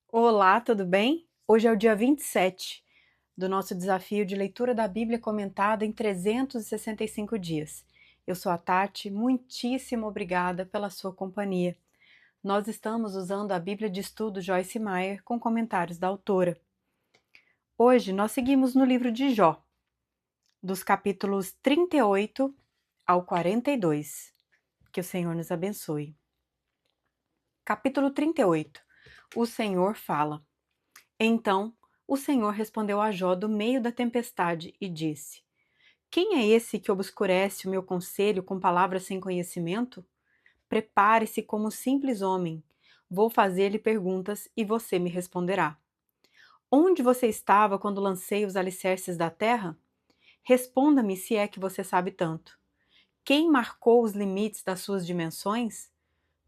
Olá, tudo bem? Hoje é o dia 27 do nosso desafio de leitura da Bíblia comentada em 365 dias. Eu sou a Tati, muitíssimo obrigada pela sua companhia. Nós estamos usando a Bíblia de Estudo Joyce Meyer com comentários da autora. Hoje nós seguimos no livro de Jó, dos capítulos 38 ao 42. Que o Senhor nos abençoe. Capítulo 38. O Senhor fala. Então o Senhor respondeu a Jó do meio da tempestade e disse: Quem é esse que obscurece o meu conselho com palavras sem conhecimento? Prepare-se como simples homem. Vou fazer-lhe perguntas e você me responderá. Onde você estava quando lancei os alicerces da terra? Responda-me se é que você sabe tanto. Quem marcou os limites das suas dimensões?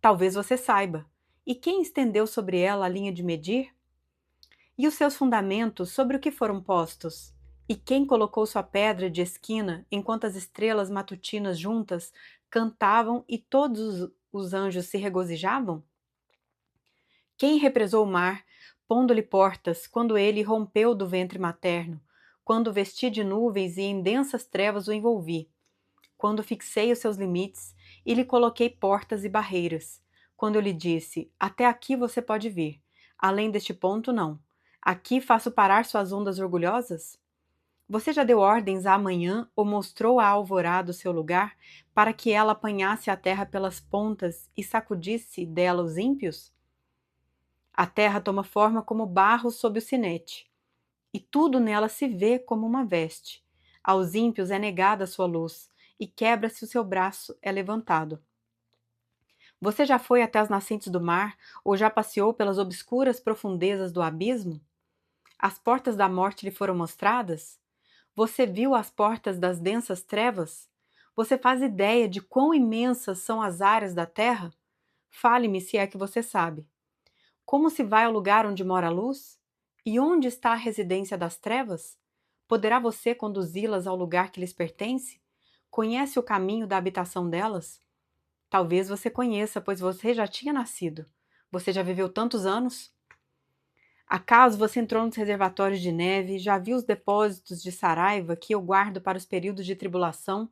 Talvez você saiba. E quem estendeu sobre ela a linha de medir? E os seus fundamentos sobre o que foram postos? E quem colocou sua pedra de esquina enquanto as estrelas matutinas juntas cantavam e todos os anjos se regozijavam? Quem represou o mar, pondo-lhe portas, quando ele rompeu do ventre materno, quando vesti de nuvens e em densas trevas o envolvi, quando fixei os seus limites e lhe coloquei portas e barreiras, quando eu lhe disse: Até aqui você pode vir, além deste ponto, não. Aqui faço parar suas ondas orgulhosas? Você já deu ordens à manhã ou mostrou à alvorada o seu lugar, para que ela apanhasse a terra pelas pontas e sacudisse dela os ímpios? A terra toma forma como barro sob o sinete, e tudo nela se vê como uma veste. Aos ímpios é negada a sua luz, e quebra-se o seu braço é levantado. Você já foi até as nascentes do mar, ou já passeou pelas obscuras profundezas do abismo? As portas da morte lhe foram mostradas? Você viu as portas das densas trevas? Você faz ideia de quão imensas são as áreas da terra? Fale-me se é que você sabe. Como se vai ao lugar onde mora a luz? E onde está a residência das trevas? Poderá você conduzi-las ao lugar que lhes pertence? Conhece o caminho da habitação delas? Talvez você conheça, pois você já tinha nascido. Você já viveu tantos anos? Acaso você entrou nos reservatórios de neve, já viu os depósitos de saraiva que eu guardo para os períodos de tribulação,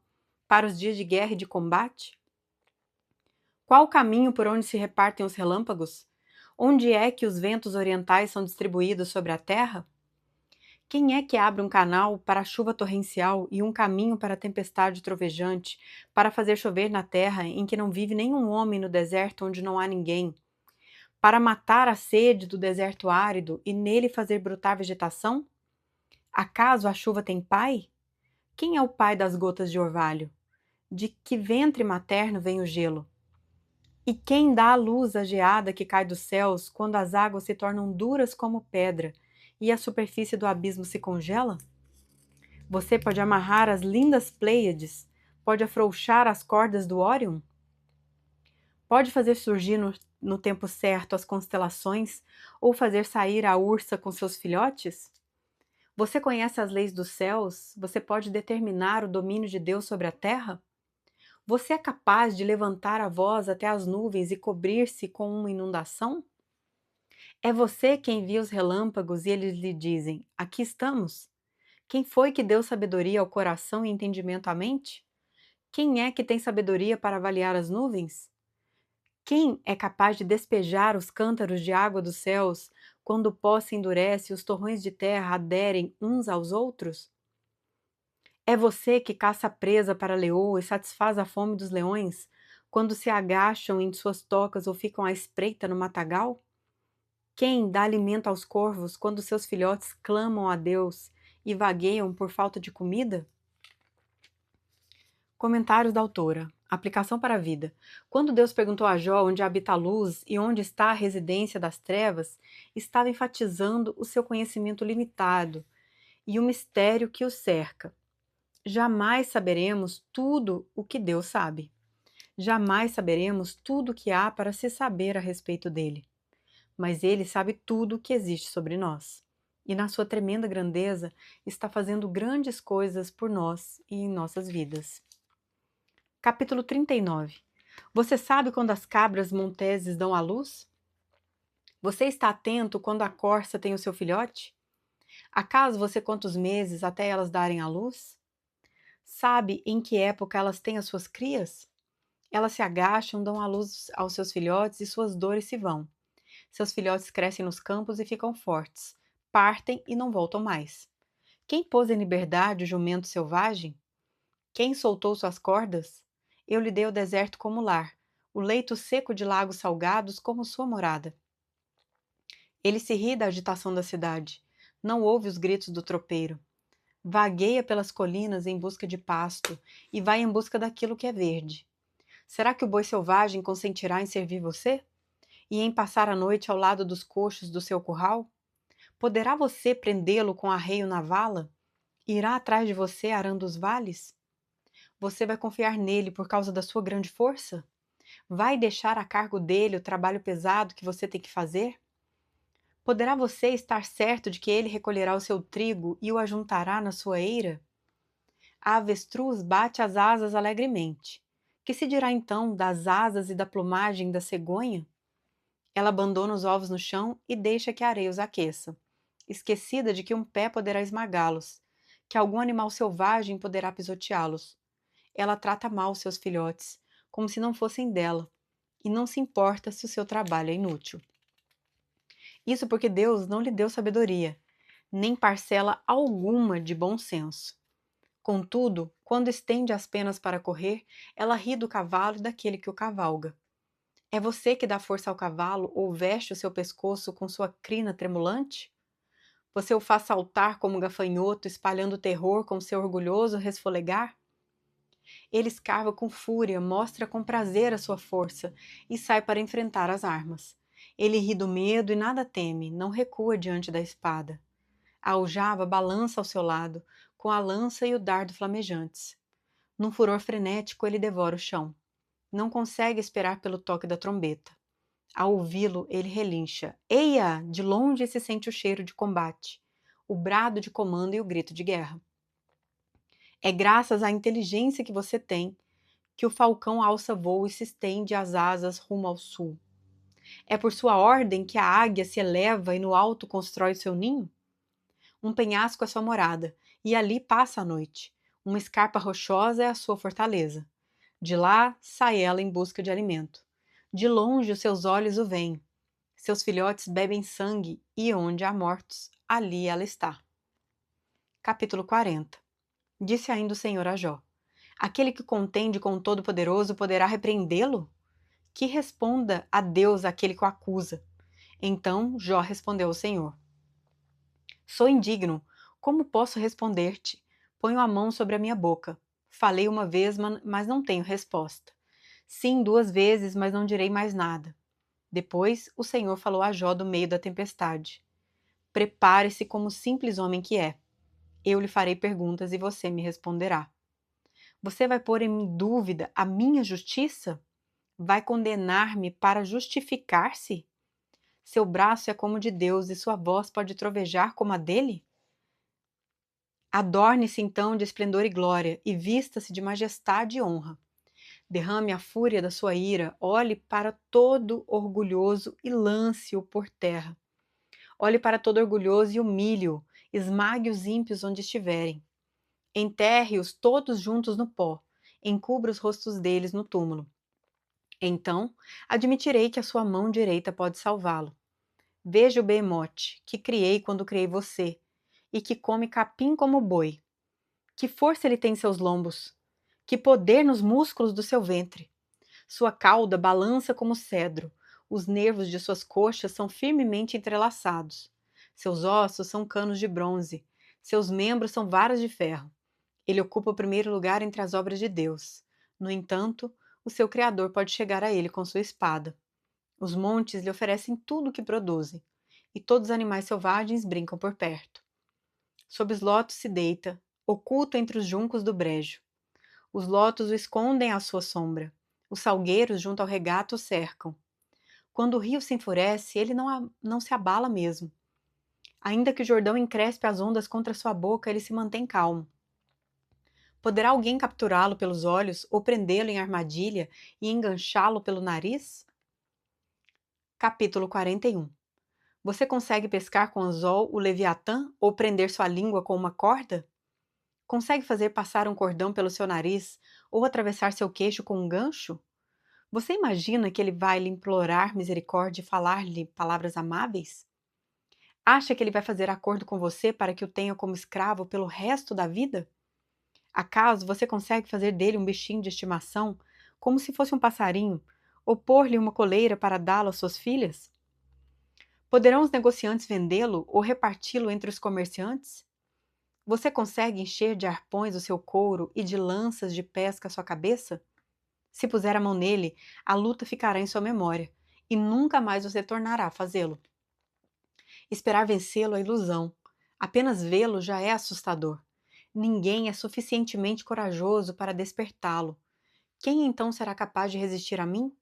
para os dias de guerra e de combate? Qual o caminho por onde se repartem os relâmpagos? Onde é que os ventos orientais são distribuídos sobre a terra? Quem é que abre um canal para a chuva torrencial e um caminho para a tempestade trovejante, para fazer chover na terra em que não vive nenhum homem no deserto onde não há ninguém? Para matar a sede do deserto árido e nele fazer brotar vegetação? Acaso a chuva tem pai? Quem é o pai das gotas de orvalho? De que ventre materno vem o gelo? E quem dá a luz à geada que cai dos céus quando as águas se tornam duras como pedra e a superfície do abismo se congela? Você pode amarrar as lindas Pleiades, pode afrouxar as cordas do Órion? Pode fazer surgir no tempo certo as constelações ou fazer sair a ursa com seus filhotes? Você conhece as leis dos céus? Você pode determinar o domínio de Deus sobre a terra? Você é capaz de levantar a voz até as nuvens e cobrir-se com uma inundação? É você quem envia os relâmpagos e eles lhe dizem: Aqui estamos? Quem foi que deu sabedoria ao coração e entendimento à mente? Quem é que tem sabedoria para avaliar as nuvens? Quem é capaz de despejar os cântaros de água dos céus quando o pó se endurece e os torrões de terra aderem uns aos outros? É você que caça a presa para a leoa e satisfaz a fome dos leões, quando se agacham em suas tocas ou ficam à espreita no matagal? Quem dá alimento aos corvos quando seus filhotes clamam a Deus e vagueiam por falta de comida? Comentários da autora. Aplicação para a vida. Quando Deus perguntou a Jó onde habita a luz e onde está a residência das trevas, estava enfatizando o seu conhecimento limitado e o mistério que o cerca. Jamais saberemos tudo o que Deus sabe. Jamais saberemos tudo o que há para se saber a respeito dele. Mas ele sabe tudo o que existe sobre nós. E na sua tremenda grandeza está fazendo grandes coisas por nós e em nossas vidas. Capítulo 39. Você sabe quando as cabras monteses dão à luz? Você está atento quando a corça tem o seu filhote? Acaso você conta os meses até elas darem à luz? Sabe em que época elas têm as suas crias? Elas se agacham, dão à luz aos seus filhotes e suas dores se vão. Seus filhotes crescem nos campos e ficam fortes, partem e não voltam mais. Quem pôs em liberdade o jumento selvagem? Quem soltou suas cordas? Eu lhe dei o deserto como lar, o leito seco de lagos salgados como sua morada. Ele se ri da agitação da cidade, não ouve os gritos do tropeiro. Vagueia pelas colinas em busca de pasto e vai em busca daquilo que é verde. Será que o boi selvagem consentirá em servir você? E em passar a noite ao lado dos coxos do seu curral? Poderá você prendê-lo com arreio na vala? Irá atrás de você arando os vales? Você vai confiar nele por causa da sua grande força? Vai deixar a cargo dele o trabalho pesado que você tem que fazer? Poderá você estar certo de que ele recolherá o seu trigo e o ajuntará na sua eira? A avestruz bate as asas alegremente. Que se dirá então das asas e da plumagem da cegonha? Ela abandona os ovos no chão e deixa que a areia os aqueça, esquecida de que um pé poderá esmagá-los, que algum animal selvagem poderá pisoteá-los. Ela trata mal seus filhotes, como se não fossem dela, e não se importa se o seu trabalho é inútil. Isso porque Deus não lhe deu sabedoria, nem parcela alguma de bom senso. Contudo, quando estende as penas para correr, ela ri do cavalo e daquele que o cavalga. É você que dá força ao cavalo ou veste o seu pescoço com sua crina tremulante? Você o faz saltar como um gafanhoto, espalhando terror com seu orgulhoso resfolegar? Ele escava com fúria, mostra com prazer a sua força e sai para enfrentar as armas. Ele ri do medo e nada teme, não recua diante da espada. A aljava balança ao seu lado, com a lança e o dardo flamejantes. Num furor frenético, ele devora o chão. Não consegue esperar pelo toque da trombeta. Ao ouvi-lo, ele relincha. Eia! De longe se sente o cheiro de combate, o brado de comando e o grito de guerra. É graças à inteligência que você tem que o falcão alça voo e se estende as asas rumo ao sul. É por sua ordem que a águia se eleva e no alto constrói seu ninho? Um penhasco é sua morada, e ali passa a noite. Uma escarpa rochosa é a sua fortaleza. De lá sai ela em busca de alimento. De longe os seus olhos o veem. Seus filhotes bebem sangue, e onde há mortos, ali ela está. Capítulo 40. Disse ainda o Senhor a Jó: aquele que contende com o Todo-Poderoso poderá repreendê-lo? Que responda a Deus aquele que o acusa. Então Jó respondeu ao Senhor: sou indigno, como posso responder-te? Ponho a mão sobre a minha boca. Falei uma vez, mas não tenho resposta. Sim, 2 vezes, mas não direi mais nada. Depois o Senhor falou a Jó do meio da tempestade: prepare-se como simples homem que é. Eu lhe farei perguntas e você me responderá. Você vai pôr em dúvida a minha justiça? Vai condenar-me para justificar-se? Seu braço é como o de Deus e sua voz pode trovejar como a dele? Adorne-se então de esplendor e glória e vista-se de majestade e honra. Derrame a fúria da sua ira, olhe para todo orgulhoso e lance-o por terra. Olhe para todo orgulhoso e humilhe-o, esmague os ímpios onde estiverem. Enterre-os todos juntos no pó, encubra os rostos deles no túmulo. Então, admitirei que a sua mão direita pode salvá-lo. Veja o behemote, que criei quando criei você, e que come capim como boi. Que força ele tem em seus lombos! Que poder nos músculos do seu ventre! Sua cauda balança como cedro, os nervos de suas coxas são firmemente entrelaçados. Seus ossos são canos de bronze, seus membros são varas de ferro. Ele ocupa o primeiro lugar entre as obras de Deus. No entanto, o seu Criador pode chegar a ele com sua espada. Os montes lhe oferecem tudo o que produzem, e todos os animais selvagens brincam por perto. Sob os lotos se deita, oculto entre os juncos do brejo. Os lotos o escondem à sua sombra. Os salgueiros junto ao regato o cercam. Quando o rio se enfurece, ele não se abala mesmo. Ainda que o Jordão encrespe as ondas contra sua boca, ele se mantém calmo. Poderá alguém capturá-lo pelos olhos ou prendê-lo em armadilha e enganchá-lo pelo nariz? Capítulo 41. Você consegue pescar com anzol o Leviatã ou prender sua língua com uma corda? Consegue fazer passar um cordão pelo seu nariz ou atravessar seu queixo com um gancho? Você imagina que ele vai lhe implorar misericórdia e falar-lhe palavras amáveis? Acha que ele vai fazer acordo com você para que o tenha como escravo pelo resto da vida? Acaso você consegue fazer dele um bichinho de estimação, como se fosse um passarinho, ou pôr-lhe uma coleira para dá-lo às suas filhas? Poderão os negociantes vendê-lo ou reparti-lo entre os comerciantes? Você consegue encher de arpões o seu couro e de lanças de pesca a sua cabeça? Se puser a mão nele, a luta ficará em sua memória, e nunca mais você tornará a fazê-lo. Esperar vencê-lo é ilusão. Apenas vê-lo já é assustador. Ninguém é suficientemente corajoso para despertá-lo. Quem então será capaz de resistir a mim?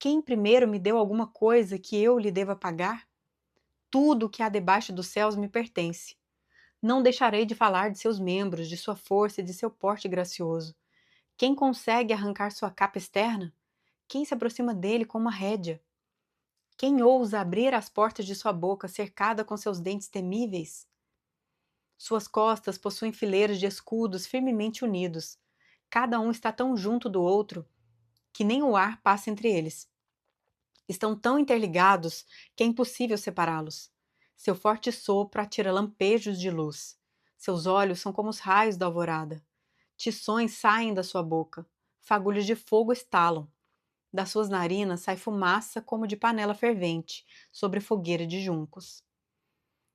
Quem primeiro me deu alguma coisa que eu lhe deva pagar? Tudo o que há debaixo dos céus me pertence. Não deixarei de falar de seus membros, de sua força e de seu porte gracioso. Quem consegue arrancar sua capa externa? Quem se aproxima dele com uma rédea? Quem ousa abrir as portas de sua boca, cercada com seus dentes temíveis? Suas costas possuem fileiras de escudos firmemente unidos. Cada um está tão junto do outro que nem o ar passa entre eles. Estão tão interligados que é impossível separá-los. Seu forte sopro atira lampejos de luz. Seus olhos são como os raios da alvorada. Tições saem da sua boca. Fagulhos de fogo estalam. Das suas narinas sai fumaça como de panela fervente sobre fogueira de juncos.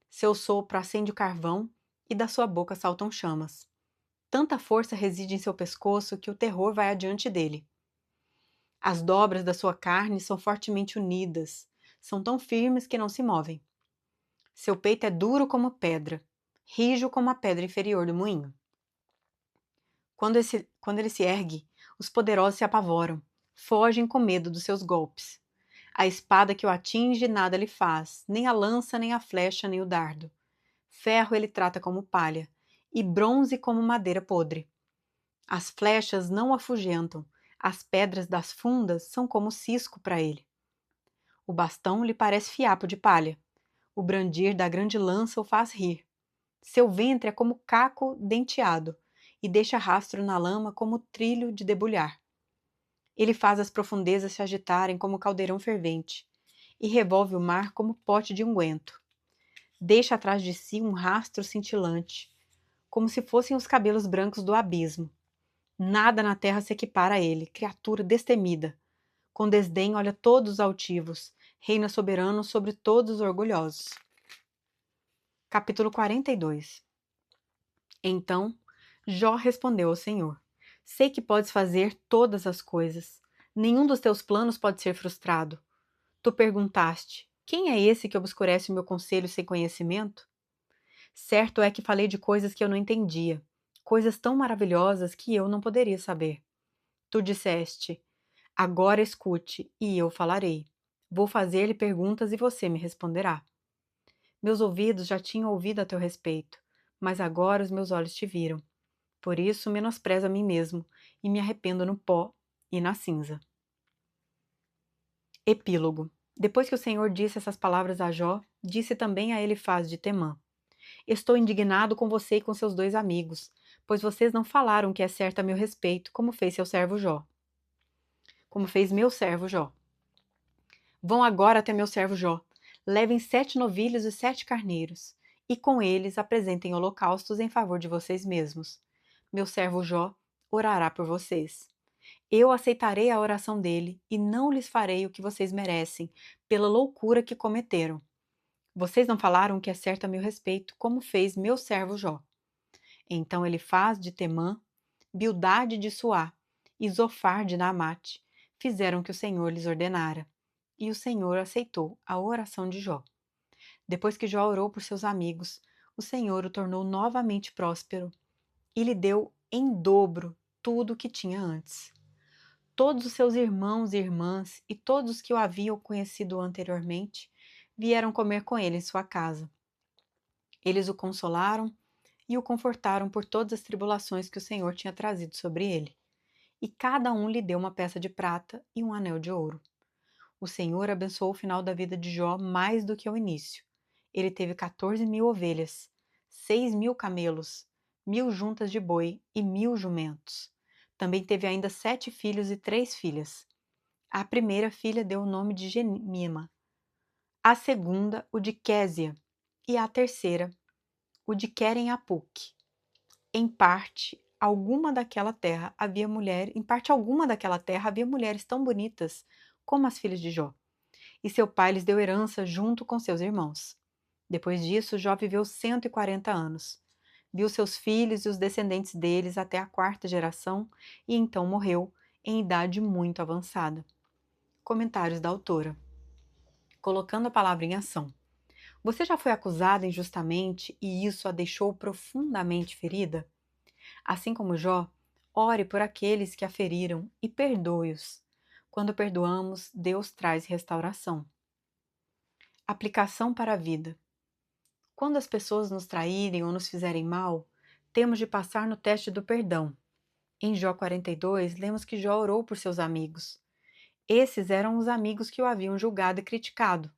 Seu sopro acende o carvão e da sua boca saltam chamas. Tanta força reside em seu pescoço que o terror vai adiante dele. As dobras da sua carne são fortemente unidas, são tão firmes que não se movem. Seu peito é duro como pedra, rijo como a pedra inferior do moinho. Quando ele se ergue, os poderosos se apavoram, fogem com medo dos seus golpes. A espada que o atinge nada lhe faz, nem a lança, nem a flecha, nem o dardo. Ferro ele trata como palha, e bronze como madeira podre. As flechas não o afugentam, as pedras das fundas são como cisco para ele. O bastão lhe parece fiapo de palha. O brandir da grande lança o faz rir. Seu ventre é como caco denteado, e deixa rastro na lama como trilho de debulhar. Ele faz as profundezas se agitarem como caldeirão fervente, e revolve o mar como pote de unguento. Deixa atrás de si um rastro cintilante, como se fossem os cabelos brancos do abismo. Nada na terra se equipara a ele, criatura destemida. Com desdém olha todos os altivos, reina soberano sobre todos os orgulhosos. Capítulo 42. Então Jó respondeu ao Senhor: Sei que podes fazer todas as coisas. Nenhum dos teus planos pode ser frustrado. Tu perguntaste: Quem é esse que obscurece o meu conselho sem conhecimento? Certo é que falei de coisas que eu não entendia, coisas tão maravilhosas que eu não poderia saber. Tu disseste: Agora escute, e eu falarei. Vou fazer-lhe perguntas e você me responderá. Meus ouvidos já tinham ouvido a teu respeito, mas agora os meus olhos te viram. Por isso menosprezo a mim mesmo e me arrependo no pó e na cinza. Epílogo. Depois que o Senhor disse essas palavras a Jó, disse também a Elifaz de Temã: Estou indignado com você e com seus dois amigos, pois vocês não falaram o que é certo a meu respeito, como fez seu servo Jó. Como fez meu servo Jó. Vão agora até meu servo Jó. Levem 7 novilhos e 7 carneiros, e com eles apresentem holocaustos em favor de vocês mesmos. Meu servo Jó orará por vocês. Eu aceitarei a oração dele e não lhes farei o que vocês merecem, pela loucura que cometeram. Vocês não falaram o que é certo a meu respeito, como fez meu servo Jó. Então Elifaz de Temã, Bildade de Suá e Zofar de Naamate fizeram o que o Senhor lhes ordenara. E o Senhor aceitou a oração de Jó. Depois que Jó orou por seus amigos, o Senhor o tornou novamente próspero e lhe deu em dobro tudo o que tinha antes. Todos os seus irmãos e irmãs e todos os que o haviam conhecido anteriormente vieram comer com ele em sua casa. Eles o consolaram e o confortaram por todas as tribulações que o Senhor tinha trazido sobre ele. E cada um lhe deu uma peça de prata e um anel de ouro. O Senhor abençoou o final da vida de Jó mais do que o início. Ele teve 14.000 ovelhas, 6.000 camelos, 1.000 juntas de boi e 1.000 jumentos. Também teve ainda 7 filhos e 3 filhas. A primeira filha deu o nome de Gemima, a segunda o de Késia e a terceira o de Queren-Apuc. Em parte alguma daquela terra havia mulheres tão bonitas como as filhas de Jó, e seu pai lhes deu herança junto com seus irmãos. Depois disso, Jó viveu 140 anos. Viu seus filhos e os descendentes deles até a 4ª geração e então morreu em idade muito avançada. Comentários da autora. Colocando a palavra em ação. Você já foi acusada injustamente e isso a deixou profundamente ferida? Assim como Jó, ore por aqueles que a feriram e perdoe-os. Quando perdoamos, Deus traz restauração. Aplicação para a vida. Quando as pessoas nos traírem ou nos fizerem mal, temos de passar no teste do perdão. Em Jó 42, lemos que Jó orou por seus amigos. Esses eram os amigos que o haviam julgado e criticado.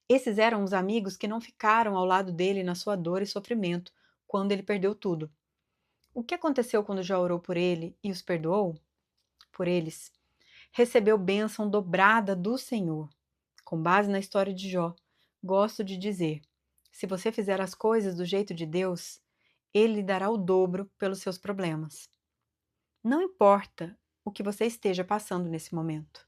Esses eram os amigos que não ficaram ao lado dele na sua dor e sofrimento, quando ele perdeu tudo. O que aconteceu quando Jó orou por ele e os perdoou? Por eles. Recebeu bênção dobrada do Senhor. Com base na história de Jó, gosto de dizer: se você fizer as coisas do jeito de Deus, Ele lhe dará o dobro pelos seus problemas. Não importa o que você esteja passando nesse momento,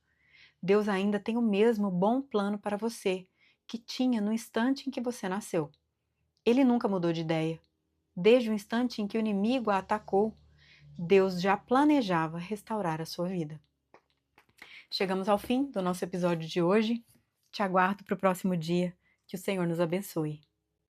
Deus ainda tem o mesmo bom plano para você que tinha no instante em que você nasceu. Ele nunca mudou de ideia. Desde o instante em que o inimigo a atacou, Deus já planejava restaurar a sua vida. Chegamos ao fim do nosso episódio de hoje. Te aguardo para o próximo dia. Que o Senhor nos abençoe.